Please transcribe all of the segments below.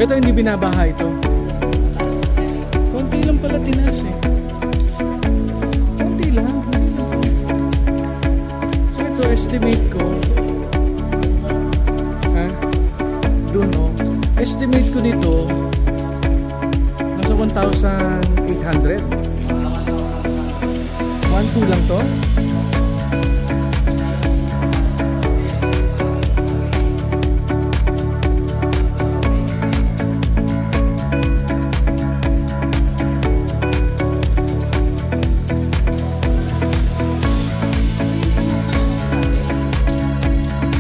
Ito hindi binabaha ito. Konti lang pala tinaas eh. Konti lang. So ito estimate ko. Ha? Doon oh. Estimate ko nito nasa 1,800. 1,2 lang to.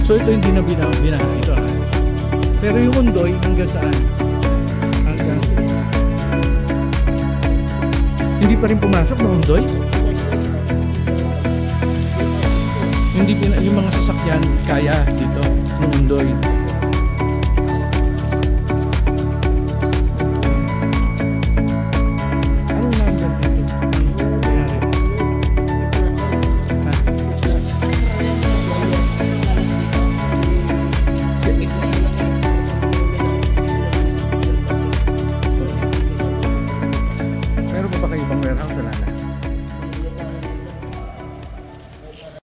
So ito hindi na binaha ito ha. Pero yung undoy hanggang saan? Hanggang hindi pa rin pumasok na undoy? Hindi yung mga sasakyan kaya dito ng undoy.